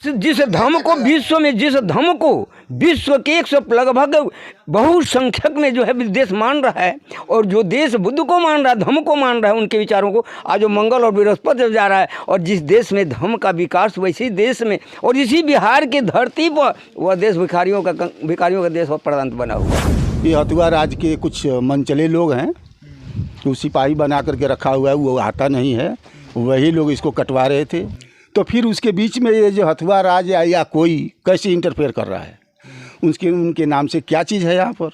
जिस धर्म को विश्व के 100 लगभग बहुसंख्यक में जो है देश मान रहा है, और जो देश बुद्ध को मान रहा है, धर्म को मान रहा है, उनके विचारों को, आज वो मंगल और बृहस्पति जब जा रहा है, और जिस देश में धर्म का विकास वैसे देश में, और इसी बिहार की धरती पर वह देश भिखारियों का देश और प्रांत बना हुआ। ये हथुआ राज के कुछ मनचले लोग हैं, तो सिपाही बना करके रखा हुआ है, वो आता नहीं है, वही लोग इसको कटवा रहे थे। तो फिर उसके बीच में ये जो हथुआ राज या कोई कैसे इंटरफेयर कर रहा है, उनके नाम से क्या चीज़ है यहाँ पर।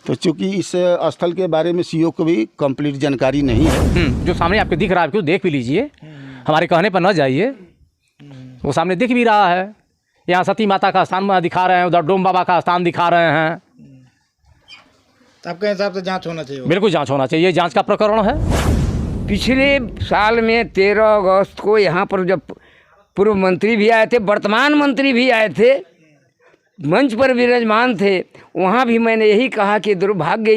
तो चूँकि इस स्थल के बारे में सीओ को भी कंप्लीट जानकारी नहीं है। जो सामने आपको दिख रहा है, आपको देख भी लीजिए, हमारे कहने पर न जाइए, वो सामने दिख भी रहा है। यहाँ सती माता का स्थान दिखा रहे हैं, उधर डोम बाबा का स्थान दिखा रहे हैं। आपके हिसाब से जांच होना चाहिए? बिल्कुल जांच होना चाहिए, ये जांच का प्रकरण है। पिछले साल में 13 अगस्त को यहाँ पर जब पूर्व मंत्री भी आए थे, वर्तमान मंत्री भी आए थे, मंच पर विराजमान थे, वहाँ भी मैंने यही कहा कि दुर्भाग्य,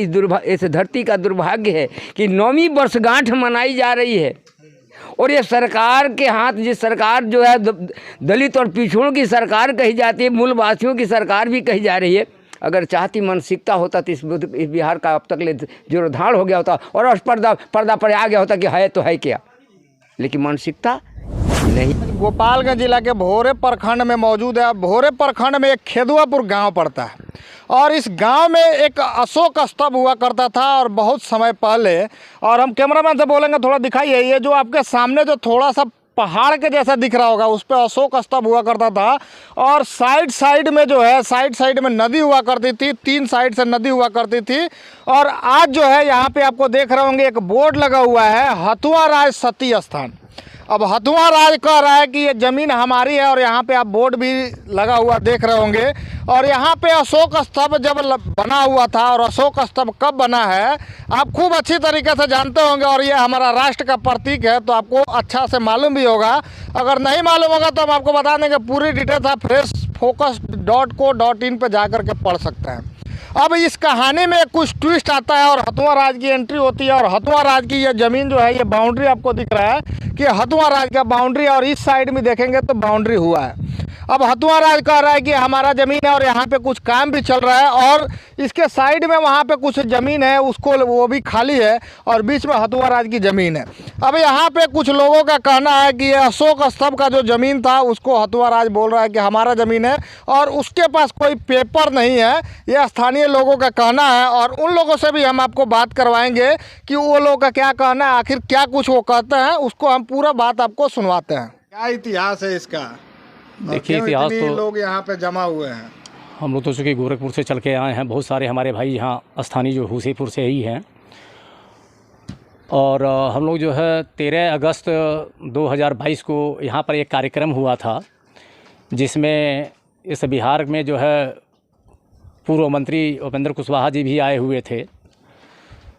इस धरती का दुर्भाग्य है कि 9वीं वर्षगांठ मनाई जा रही है, और ये सरकार के हाथ, जिस सरकार जो है दलित और पिछड़ों की सरकार कही जाती है, मूलवासियों की सरकार भी कही जा रही है। अगर चाहती मानसिकता होता तो इस बिहार का अब तक ले जोरदार हो गया होता, और पर्दा पर आ गया होता कि है तो है क्या, लेकिन मानसिकता नहीं। गोपालगंज जिला के भोरे प्रखंड में मौजूद है। भोरे प्रखंड में एक खेदुआपुर गांव पड़ता है, और इस गांव में एक अशोक स्तंभ हुआ करता था, और बहुत समय पहले, और हम कैमरामैन से बोलेंगे थोड़ा दिखाइए, ये जो आपके सामने जो थोड़ा सा पहाड़ के जैसा दिख रहा होगा, उस पे अशोक स्तंभ हुआ करता था, और साइड में जो है साइड में नदी हुआ करती थी, 3 साइड से नदी हुआ करती थी। और आज जो है यहाँ पे आपको देख रहे होंगे एक बोर्ड लगा हुआ है, हथुआ राज सती स्थान। अब हथुआ राज कह रहा है कि ये ज़मीन हमारी है, और यहाँ पे आप बोर्ड भी लगा हुआ देख रहे होंगे। और यहाँ पे अशोक स्तंभ जब बना हुआ था, और अशोक स्तंभ कब बना है आप खूब अच्छी तरीके से जानते होंगे, और ये हमारा राष्ट्र का प्रतीक है, तो आपको अच्छा से मालूम भी होगा। अगर नहीं मालूम होगा तो हम आपको बता देंगे, पूरी डिटेल्स आप freshfocus.co.in पे जा कर के पढ़ सकते हैं। अब इस कहानी में कुछ ट्विस्ट आता है, और हथुआ राज की एंट्री होती है, और हथुआ राज की ये ज़मीन जो है, ये बाउंड्री आपको दिख रहा है कि हथुआ राज का बाउंड्री, और इस साइड में देखेंगे तो बाउंड्री हुआ है। अब हथुआ राज कह रहा है कि हमारा ज़मीन है, और यहाँ पे कुछ काम भी चल रहा है, और इसके साइड में वहाँ पे कुछ ज़मीन है, उसको वो भी खाली है, और बीच में हथुआ राज की ज़मीन है। अब यहाँ पे कुछ लोगों का कहना है कि ये अशोक स्तंभ का जो ज़मीन था, उसको हथुआ राज बोल रहा है कि हमारा ज़मीन है, और उसके पास कोई पेपर नहीं है, ये स्थानीय लोगों का कहना है। और उन लोगों से भी हम आपको बात करवाएंगे कि वो लोगों का क्या कहना है, आखिर क्या कुछ वो कहते हैं, उसको हम पूरा बात आपको सुनवाते हैं। क्या इतिहास है इसका? देखिए, इतिहास तो लोग यहाँ पे जमा हुए हैं। हम लोग तो चूँकि गोरखपुर से चल के आए हैं, बहुत सारे हमारे भाई यहाँ स्थानीय जो हुसैपुर से ही हैं, और हम लोग जो है 13 अगस्त 2022 को यहाँ पर एक कार्यक्रम हुआ था, जिसमें इस बिहार में जो है पूर्व मंत्री उपेंद्र कुशवाहा जी भी आए हुए थे।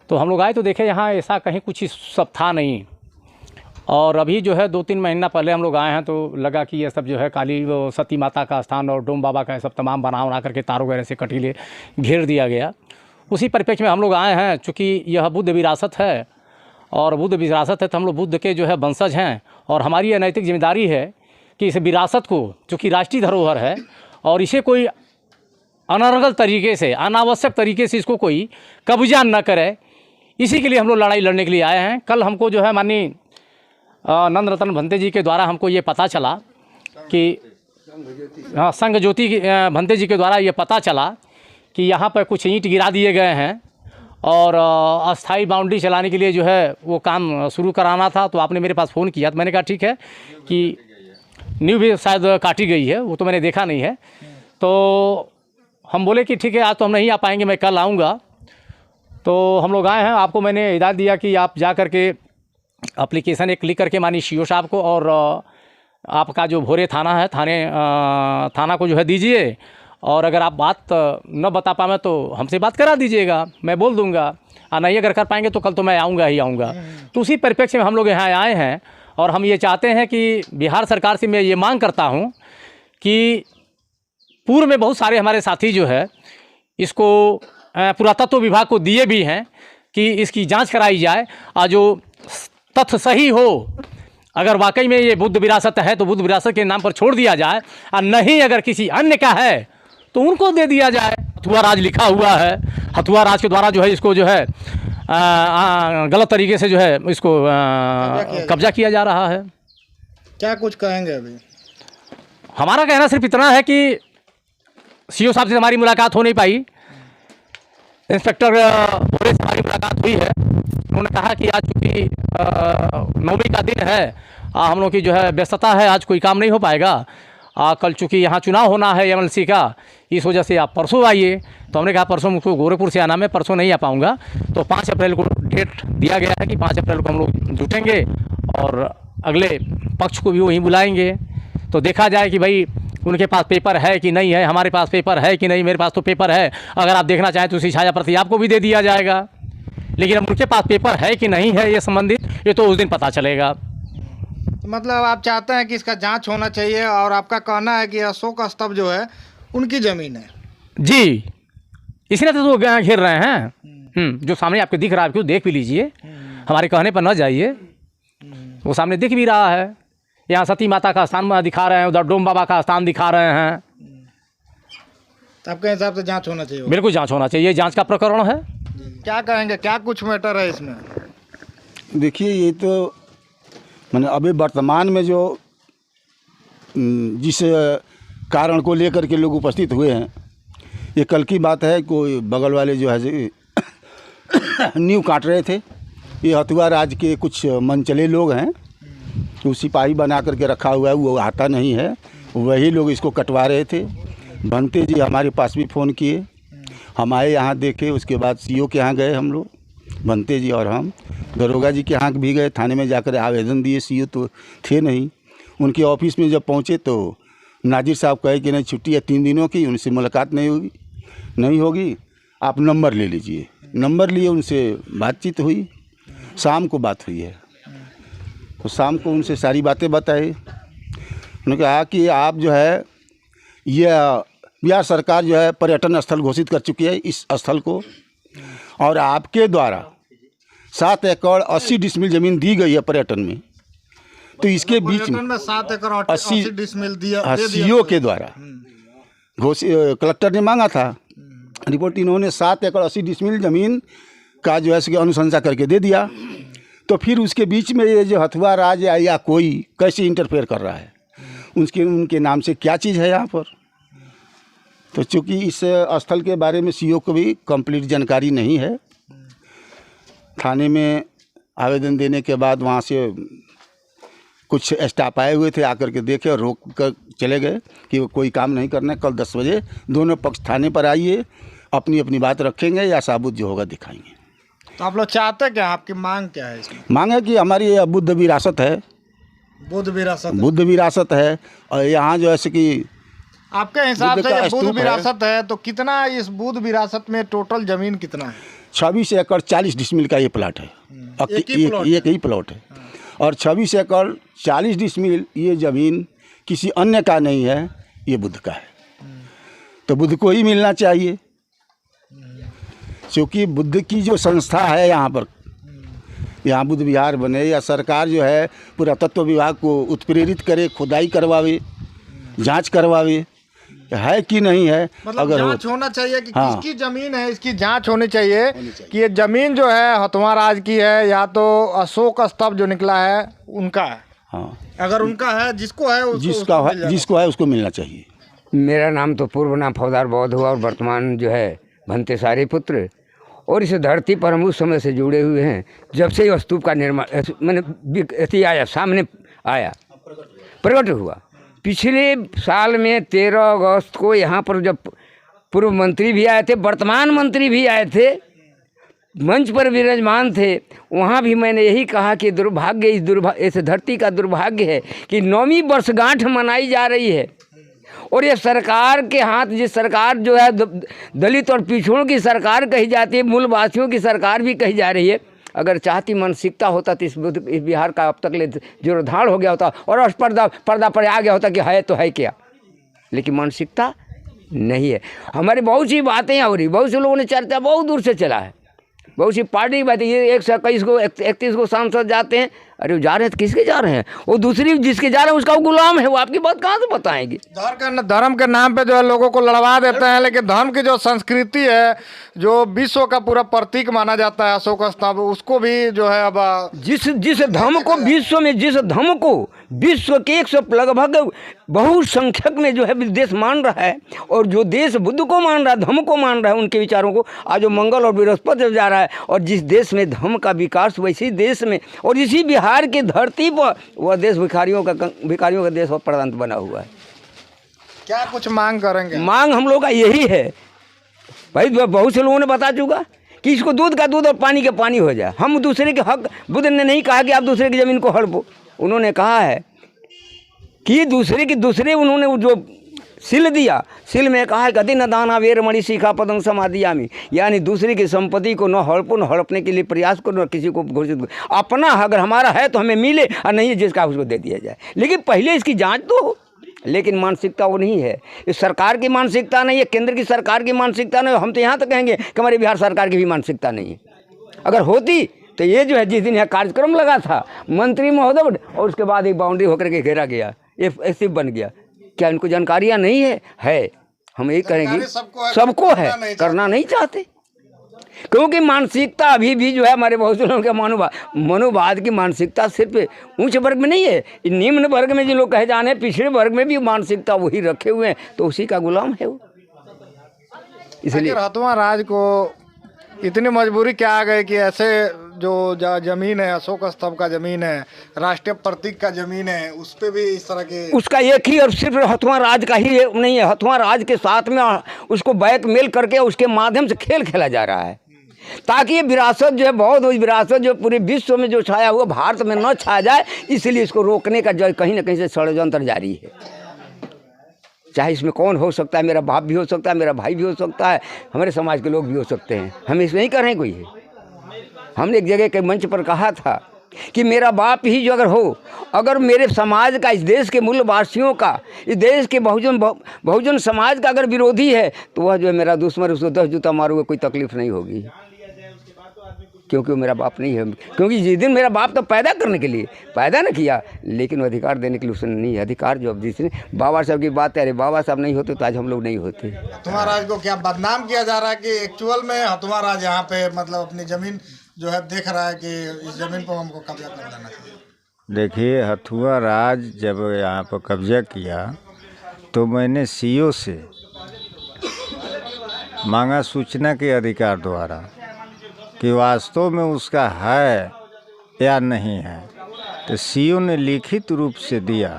तो हम लोग आए तो देखे यहाँ ऐसा कहीं कुछ सब था नहीं, और अभी जो है 2-3 महीना पहले हम लोग आए हैं, तो लगा कि ये सब जो है काली वो सती माता का स्थान और डोम बाबा का सब तमाम बना करके तारों वगैरह से कटीले घेर दिया गया। उसी परिप्रेक्ष्य में हम लोग आए हैं, चूँकि यह बुद्ध विरासत है, और बुद्ध विरासत है तो हम लोग बुद्ध के जो है वंशज हैं, और हमारी यह नैतिक जिम्मेदारी है कि इस विरासत को, चूँकि राष्ट्रीय धरोहर है, और इसे कोई अनर्गल तरीके से, अनावश्यक तरीके से इसको कोई कब्जा न करे, इसी के लिए हम लोग लड़ाई लड़ने के लिए आए हैं। कल हमको जो है माननीय नंद रतन भंते जी के द्वारा हमको ये पता चला कि संघ ज्योति भंते जी के द्वारा ये पता चला कि यहाँ पर कुछ ईंट गिरा दिए गए हैं, और अस्थाई बाउंड्री चलाने के लिए जो है वो काम शुरू कराना था। तो आपने मेरे पास फ़ोन किया, तो मैंने कहा ठीक है कि नींव भी शायद काटी गई है, वो तो मैंने देखा नहीं है। तो हम बोले कि ठीक है, आज तो हम नहीं आ पाएंगे, मैं कल आऊँगा। तो हम लोग आए हैं, आपको मैंने हिदायत दिया कि आप जा कर के एप्लीकेशन एक लिख करके माननीय सीओ साहब को, और आपका जो भोरे थाना है, थाना को जो है दीजिए, और अगर आप बात न बता पाए तो हमसे बात करा दीजिएगा, मैं बोल दूंगा, और नहीं अगर कर पाएंगे तो कल तो मैं आऊँगा ही आऊँगा। तो उसी परिप्रेक्ष्य में हम लोग यहाँ आए हैं, और हम ये चाहते हैं कि बिहार सरकार से मैं ये मांग करता हूँ कि पूर्व में बहुत सारे हमारे साथी जो है इसको पुरातत्व विभाग को दिए भी हैं कि इसकी जांच कराई जाए, और जो तथ्य सही हो अगर वाकई में ये बुद्ध विरासत है तो बुद्ध विरासत के नाम पर छोड़ दिया जाए, और नहीं अगर किसी अन्य का है तो उनको दे दिया जाए। हथुआ राज लिखा हुआ है, हथुआ राज के द्वारा जो है इसको जो है गलत तरीके से जो है इसको कब्जा किया जा रहा है। क्या कुछ कहेंगे अभी? हमारा कहना सिर्फ इतना है कि सीओ साहब से हमारी मुलाकात हो नहीं पाई, इंस्पेक्टर बोरे से हमारी मुलाकात हुई है। उन्होंने कहा कि आज चूँकि 9वीं का दिन है, हम लोग की जो है व्यस्तता है, आज कोई काम नहीं हो पाएगा। कल चूँकि यहाँ चुनाव होना है एमएलसी का, इस वजह से आप परसों आइए। तो हमने कहा परसों मुझको गोरखपुर से आना, मैं परसों नहीं आ पाऊँगा। तो 5 अप्रैल को डेट दिया गया है कि 5 अप्रैल को हम लोग जुटेंगे और अगले पक्ष को भी वहीं बुलाएंगे। तो देखा जाए कि भाई उनके पास पेपर है कि नहीं है, हमारे पास पेपर है कि नहीं। मेरे पास तो पेपर है, अगर आप देखना चाहें तो उसी छाया प्रति आपको भी दे दिया जाएगा। लेकिन अब उनके पास पेपर है कि नहीं है ये संबंधित, ये तो उस दिन पता चलेगा। मतलब आप चाहते हैं कि इसका जांच होना चाहिए, और आपका कहना है कि अशोक स्तंभ जो है उनकी ज़मीन है। जी, इसलिए तो घेर रहे हैं। जो सामने आपको दिख रहा है, क्यों देख भी लीजिए, हमारे कहने पर न जाइए, वो सामने दिख भी रहा है। यहाँ सती माता का स्थान दिखा रहे हैं, उधर डोम बाबा का स्थान दिखा रहे हैं। आपके हिसाब से जांच होना चाहिए? बिल्कुल जांच होना चाहिए, जांच का प्रकरण है। क्या कहेंगे, क्या कुछ मैटर है इसमें? देखिए, ये तो मैंने अभी वर्तमान में जो जिस कारण को लेकर के लोग उपस्थित हुए हैं, ये कल की बात है। कोई बगल वाले जो है नींव काट रहे थे। ये हथुआ राज के कुछ मनचले लोग हैं, तो सिपाही बना करके रखा हुआ है, वो आता नहीं है, वही लोग इसको कटवा रहे थे। भंते जी हमारे पास भी फ़ोन किए, हम आए यहाँ देखे। उसके बाद सीओ के यहाँ गए हम लोग, भंते जी और हम। दरोगा जी के यहाँ भी गए, थाने में जाकर आवेदन दिए। सीओ तो थे नहीं। उनके ऑफिस में जब पहुँचे तो नाजिर साहब कहे कि नहीं, छुट्टी है 3 दिनों की, उनसे मुलाकात नहीं होगी, आप नंबर ले लीजिए। नंबर लिए, उनसे बातचीत हुई, शाम को बात हुई है। तो शाम को उनसे सारी बातें बताई। उन्होंने कहा कि आप जो है, यह बिहार सरकार जो है पर्यटन स्थल घोषित कर चुकी है इस स्थल को, और आपके द्वारा 7 एकड़ 80 डिसमिल ज़मीन दी गई है पर्यटन में। तो इसके बीच में 7 एकड़ 80 डिसमिल दिया सीओ के द्वारा कलेक्टर ने मांगा था रिपोर्ट। इन्होंने 7 एकड़ 80 डिसमिल ज़मीन का जो है इसकी अनुशंसा करके दे दिया। तो फिर उसके बीच में ये जो हथुआ राज या कोई कैसे इंटरफेयर कर रहा है, उनके नाम से क्या चीज़ है यहाँ पर। तो चूँकि इस स्थल के बारे में सीओ को भी कंप्लीट जानकारी नहीं है। थाने में आवेदन देने के बाद वहाँ से कुछ स्टाफ आए हुए थे, आकर के देखे और रोक कर चले गए कि वो कोई काम नहीं करना है। कल 10 बजे दोनों पक्ष थाने पर आइए, अपनी अपनी बात रखेंगे या साबुत जो होगा दिखाएंगे। तो आप लोग चाहते क्या, आपकी मांग क्या है इसमें? मांग है कि हमारी ये बुद्ध विरासत है, बुद्ध विरासत है। और यहाँ जो है कि आपके हिसाब से ये बुद्ध विरासत है, तो कितना इस बुद्ध विरासत में टोटल ज़मीन कितना है? 26 एकड़ 40 डिसमिल का ये प्लाट है। एक ही प्लॉट है। और 26 एकड़ 40 डिसमिल ये ज़मीन किसी अन्य का नहीं है, ये बुद्ध का है। तो बुद्ध को ही मिलना चाहिए, क्योंकि बुद्ध की जो संस्था है यहाँ पर, यहाँ बुद्ध विहार बने, या सरकार जो है पुरातत्व विभाग को उत्प्रेरित करे, खुदाई करवावे, जांच करवावे है कि नहीं है। मतलब अगर जांच होना चाहिए कि किसकी ज़मीन है, इसकी जांच होनी चाहिए कि ये ज़मीन जो है हथुआ राज की है या तो अशोक स्तंभ जो निकला है उनका है। हाँ, अगर उनका है, जिसको है जिसको है उसको मिलना चाहिए। मेरा नाम तो पूर्व नाम फौजदार बौद्ध हुआ और वर्तमान जो है भंते सारे पुत्र। और इस धरती पर हम उस समय से जुड़े हुए हैं जब से ये स्तूप का निर्माण मैंने आया, सामने आया, प्रकट हुआ। पिछले साल में 13 अगस्त को यहाँ पर जब पूर्व मंत्री भी आए थे, वर्तमान मंत्री भी आए थे, मंच पर विराजमान थे, वहाँ भी मैंने यही कहा कि दुर्भाग्य इस धरती का दुर्भाग्य है कि 9वीं वर्षगांठ मनाई जा रही है और ये सरकार के हाथ, जिस सरकार जो है दलित और पिछड़ों की सरकार कही जाती है, मूलवासियों की सरकार भी कही जा रही है। अगर चाहती मानसिकता होता तो इस बिहार का अब तक ले जोरदार हो गया होता और पर्दा पर आ गया होता कि है तो है क्या, लेकिन मानसिकता नहीं है। हमारी बहुत सी बातें हो रही, बहुत से लोगों ने चर्चा बहुत दूर से चला है, बहुत सी पार्टी की बात है, ये 121 को 31 को सांसद जाते हैं, अरे वो जा रहे हैं तो किसके जा रहे हैं? वो दूसरी जिसके जा रहे हैं उसका वो गुलाम है, वो आपकी बात कहाँ से बताएंगे? धर्म के नाम पे जो है लोगों को लड़वा देते हैं, लेकिन धर्म की जो संस्कृति है, जो विश्व का पूरा प्रतीक माना जाता है अशोक स्तंभ, उसको भी जो है अब जिस धर्म को विश्व में, जिस धर्म को विश्व के 100 लगभग बहुसंख्यक में जो है देश मान रहा है, और जो देश बुद्ध को मान रहा है, धर्म को मान रहा है, उनके विचारों को, आज वो मंगल और बृहस्पति जब जा रहा है, और जिस देश में धर्म का विकास वैसी देश में, और इसी बिहार की धरती पर वह देश भिखारियों का देश और प्रांत बना हुआ है। क्या कुछ मांग करेंगे? मांग हम लोग का यही है भाई, बहुत से लोगों ने बता चुका कि इसको दूध का दूध और पानी का पानी हो जाए। हम दूसरे के हक, बुद्ध ने नहीं कहा कि आप दूसरे की ज़मीन को हड़पो, उन्होंने कहा है कि दूसरे उन्होंने जो सिल दिया, सिल में कहा है कति न दाना वेर मणि सीखा पदंग समाधियामी, यानी दूसरे की संपत्ति को न हड़पो, न हड़पने के लिए प्रयास करो, न किसी को घोषित करो। अपना अगर हमारा है तो हमें मिले, और नहीं है जिसका उसको दे दिया जाए, लेकिन पहले इसकी जांच तो हो। लेकिन मानसिकता वो नहीं है, इस सरकार की मानसिकता नहीं है, केंद्र की सरकार की मानसिकता नहीं है। हम तो यहाँ तक कहेंगे कि हमारे बिहार सरकार की भी मानसिकता नहीं है। अगर होती तो ये जो है, जिस दिन यहाँ कार्यक्रम लगा था मंत्री महोदय, और उसके बाद एक बाउंड्री होकर के घेरा गया, ये ऐसे बन गया, क्या इनको जानकारियाँ नहीं है? हम यही करेंगे, सबको है, करना नहीं चाहते, क्योंकि मानसिकता अभी भी जो है हमारे बहुत से लोगों के मनोवाद की मानसिकता सिर्फ उच्च वर्ग में नहीं है, निम्न वर्ग में जिन लोग कहे जाने, पिछड़े वर्ग में भी मानसिकता वही रखे हुए हैं, तो उसी का गुलाम है वो। इसलिए हथुआ राज को इतनी मजबूरी क्या आ गई कि ऐसे जो जमीन है, अशोक स्तंभ का जमीन है, राष्ट्रीय प्रतीक का जमीन है, उस पर भी इस तरह के, उसका एक ही और सिर्फ हथुआ राज का ही नहीं है, हथुआ राज के साथ में उसको बैकमेल करके उसके माध्यम से खेल खेला जा रहा है, ताकि ये विरासत जो है, बौद्ध विरासत जो पूरे विश्व में जो छाया हुआ भारत में न छा जाए, इसलिए इसको रोकने का जो कहीं ना कहीं से षड्यंत्र जारी है। चाहे इसमें कौन हो सकता है, मेरा बाप भी हो सकता है, मेरा भाई भी हो सकता है, हमारे समाज के लोग भी हो सकते हैं, हम इसमें नहीं कर रहे हैं कोई है। हमने एक जगह के मंच पर कहा था कि मेरा बाप ही जो अगर मेरे समाज का, इस देश के मूल वासियों का, इस देश के बहुजन समाज का अगर विरोधी है, तो वह जो है मेरा दुश्मन, उसको 10 जूता मारूंगा, कोई तकलीफ नहीं होगी, क्योंकि वो मेरा बाप नहीं है। क्योंकि जिस दिन मेरा बाप तो पैदा करने के लिए पैदा न किया, लेकिन वो अधिकार देने के लिए उसने नहीं है। अधिकार जो अब जिसने बाबा साहब की बात है, अरे बाबा साहब नहीं होते तो आज हम लोग नहीं होते। हथुआ राज को क्या बदनाम किया जा रहा है कि एक्चुअल में हथुआ राज यहाँ पे मतलब अपनी जमीन जो है देख रहा है कि इस जमीन पर हमको कब्जा कर लेना चाहिए? देखिए, हथुआ राज जब यहाँ पर कब्जा किया तो मैंने सीओ से मांगा सूचना के अधिकार द्वारा कि वास्तव में उसका है या नहीं है, तो सीओ ने लिखित रूप से दिया,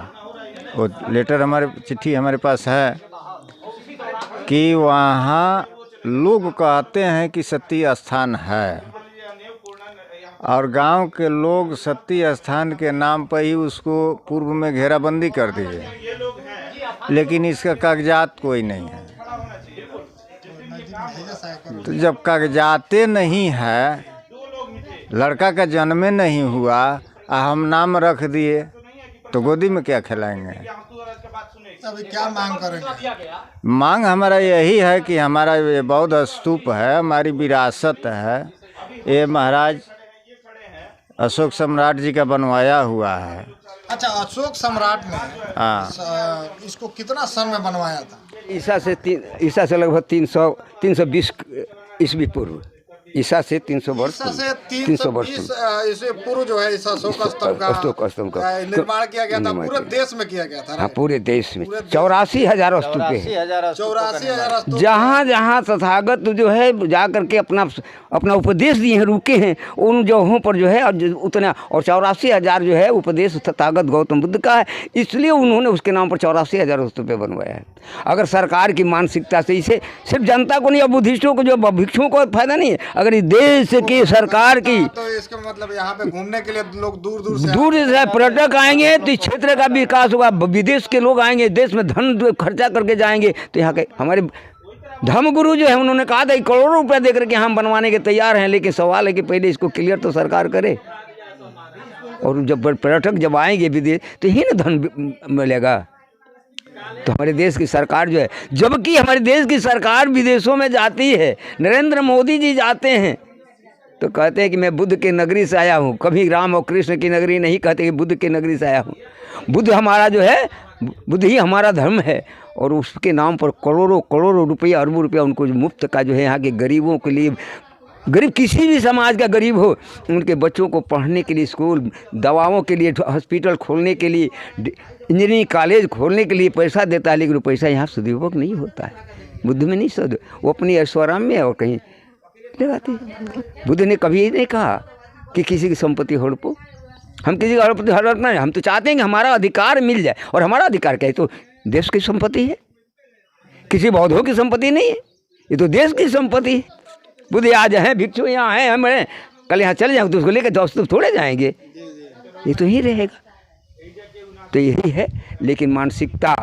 वो लेटर चिट्ठी हमारे पास है कि वहाँ लोग कहते हैं कि सती स्थान है, और गांव के लोग सती स्थान के नाम पर ही उसको पूर्व में घेराबंदी कर दिए, लेकिन इसका कागजात कोई नहीं है। तो जब कागजाते नहीं है, लड़का का जन्मे नहीं हुआ, हम नाम रख दिए, तो गोदी में क्या खिलाएंगे? अभी क्या मांग करेंगे? मांग हमारा यही है कि हमारा ये बौद्ध स्तूप है, हमारी विरासत है, ये महाराज अशोक सम्राट जी का बनवाया हुआ है। अच्छा, अशोक सम्राट ने इसको कितना सन में बनवाया था? ईसा से लगभग 320 ईस्वी पूर्व, ईसा से 300 वर्ष, 300 वर्ष इसे पूर्व जो है इस अशोक स्तंभ का निर्माण किया गया था, पूरे देश में किया गया था। हाँ, पूरे देश में 84,000 स्तूप है, 84,000 स्तूप। जहाँ जहाँ तथागत जो है जा करके अपना उपदेश दिए हैं, रुके हैं उन जगहों पर जो है उतना, और 84,000 जो है उपदेश तथागत गौतम बुद्ध का है, इसलिए उन्होंने उसके नाम पर 84,000 स्तूप बनवाया है। अगर सरकार की मानसिकता से, इसे सिर्फ जनता को नहीं, अब बुद्धिस्टों को, जो भिक्षुओं को फायदा नहीं है, अगर इस देश की सरकार की, तो इसका मतलब यहाँ पे घूमने के लिए लोग दूर से पर्यटक आएंगे तो इस क्षेत्र का विकास होगा, विदेश के लोग आएंगे, देश में धन खर्चा करके जाएंगे, तो यहाँ के हमारे धर्मगुरु जो है उन्होंने कहा था करोड़ों रुपया देकर के हम बनवाने के तैयार हैं, लेकिन सवाल है कि पहले इसको क्लियर तो सरकार करे, और जब पर्यटक जब आएंगे विदेश तो ही ना धन मिलेगा। तो हमारे देश की सरकार जो है, जबकि हमारे देश की सरकार विदेशों में जाती है, नरेंद्र मोदी जी जाते हैं, तो कहते हैं कि मैं बुद्ध की नगरी से आया हूँ। कभी राम और कृष्ण की नगरी नहीं कहते कि बुद्ध की नगरी से आया हूँ। बुद्ध हमारा जो है, बुद्ध ही हमारा धर्म है, और उसके नाम पर करोड़ों करोड़ों रुपया, अरबों रुपया उनको मुफ्त का जो है यहाँ के गरीबों के लिए, गरीब किसी भी समाज का गरीब हो, उनके बच्चों को पढ़ने के लिए स्कूल, दवाओं के लिए हॉस्पिटल खोलने के लिए, इंजीनियरिंग कॉलेज खोलने के लिए पैसा देता है। लेकिन वो पैसा यहाँ सदुपयोग नहीं होता है। बुद्ध में नहीं सद, वो अपनी ऐश्वर्य में और कहीं लगाते हैं। बुद्ध ने कभी ये नहीं कहा कि किसी की संपत्ति हड़पो। हम किसी की संपत्ति हड़पना नहीं, हम तो चाहते हैं कि हमारा अधिकार मिल जाए। और हमारा अधिकार क्या है? तो देश की संपत्ति है, किसी बौद्धों की संपत्ति नहीं है, ये तो देश की संपत्ति है। बुद्ध आज हैं, भिक्षु यहाँ हैं, हम कल यहाँ चले जाएंगे तो उसको लेकर दोस्त थोड़े जाएंगे, ये तो ही रहेगा। तो यही है, लेकिन मानसिकता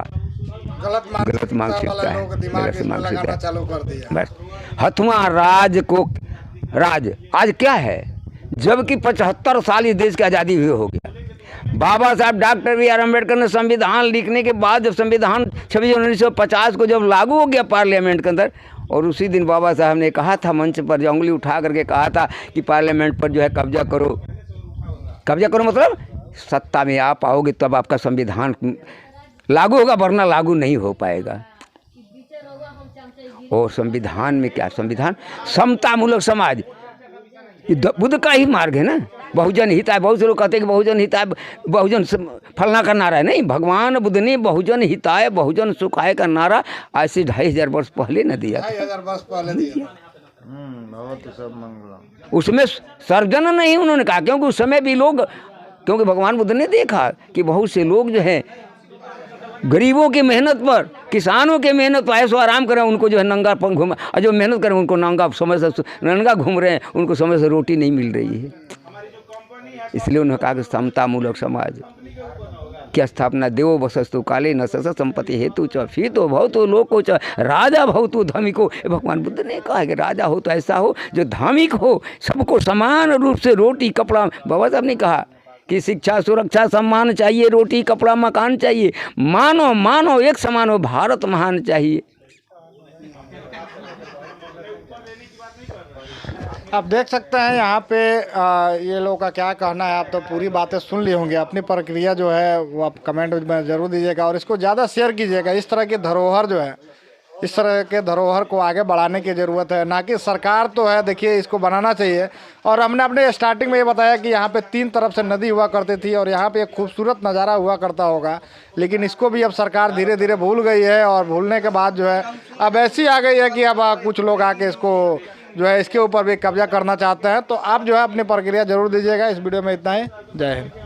गलत मानसिकता है, गलत मानसिकता चालू कर दिया। बस हथवा राज को राज आज क्या है, जबकि 75 साल इस देश की आज़ादी हुई हो गया। बाबा साहब डॉक्टर बी आर अम्बेडकर ने संविधान लिखने के बाद, जब संविधान 26 जनवरी 1950 को जब लागू हो गया पार्लियामेंट के अंदर, और उसी दिन बाबा साहब ने कहा था मंच पर, जो उंगली उठा करके कहा था कि पार्लियामेंट पर जो है कब्जा करो। कब्जा करो मतलब सत्ता में आप आओगे तब आपका संविधान लागू होगा, वरना लागू नहीं हो पाएगा। और संविधान में क्या, संविधान समतामूलक समाज, ये बुद्ध का ही मार्ग है ना। बहुजन हिताय, बहुत से लोग कहते हैं कि बहुजन हिताय, बहुजन फलना का नारा है। नहीं, भगवान बुद्ध ने बहुजन हिताय बहुजन सुखाय का नारा आज से 2500 वर्ष पहले न दिया था। 2000 वर्ष पहले दिया। सब मंगलम। उसमें सर्जन नहीं उन्होंने कहा, क्योंकि उस समय भी लोग, क्योंकि भगवान बुद्ध ने देखा कि बहुत से लोग जो है गरीबों की मेहनत पर, किसानों के मेहनत पर ऐसो आराम करें, उनको जो है नंगा पन घूम, और जो मेहनत करें उनको नंगा समय से नंगा घूम रहे हैं, उनको समय से रोटी नहीं मिल रही है। इसलिए उन्होंने कहा कि समतामूलक समाज की स्थापना देवो वसस्तु काले न सस संपत्ति हेतु च फीतो भवतो लोको च राजा भवतु धमिको। भगवान बुद्ध ने कहा है कि राजा हो तो ऐसा हो जो धार्मिक हो, सबको समान रूप से रोटी कपड़ा। बाबा साहब ने कहा कि शिक्षा सुरक्षा सम्मान चाहिए, रोटी कपड़ा मकान चाहिए, मानो मानो एक समान हो, भारत महान चाहिए। आप देख सकते हैं यहाँ पे ये लोग का क्या कहना है। आप तो पूरी बातें सुन ली होंगी, अपनी प्रक्रिया जो है वो आप कमेंट में ज़रूर दीजिएगा और इसको ज़्यादा शेयर कीजिएगा। इस तरह की धरोहर जो है, इस तरह के धरोहर को आगे बढ़ाने की ज़रूरत है, ना कि सरकार तो है देखिए इसको बनाना चाहिए। और हमने अपने स्टार्टिंग में ये बताया कि यहाँ पे 3 तरफ से नदी हुआ करती थी और यहाँ पे एक खूबसूरत नज़ारा हुआ करता होगा, लेकिन इसको भी अब सरकार धीरे धीरे भूल गई है। और भूलने के बाद जो है अब ऐसी आ गई है कि अब कुछ लोग आके इसको जो है इसके ऊपर भी कब्जा करना चाहते हैं। तो आप जो है अपनी प्रक्रिया ज़रूर दीजिएगा। इस वीडियो में इतना ही। जय हिंद।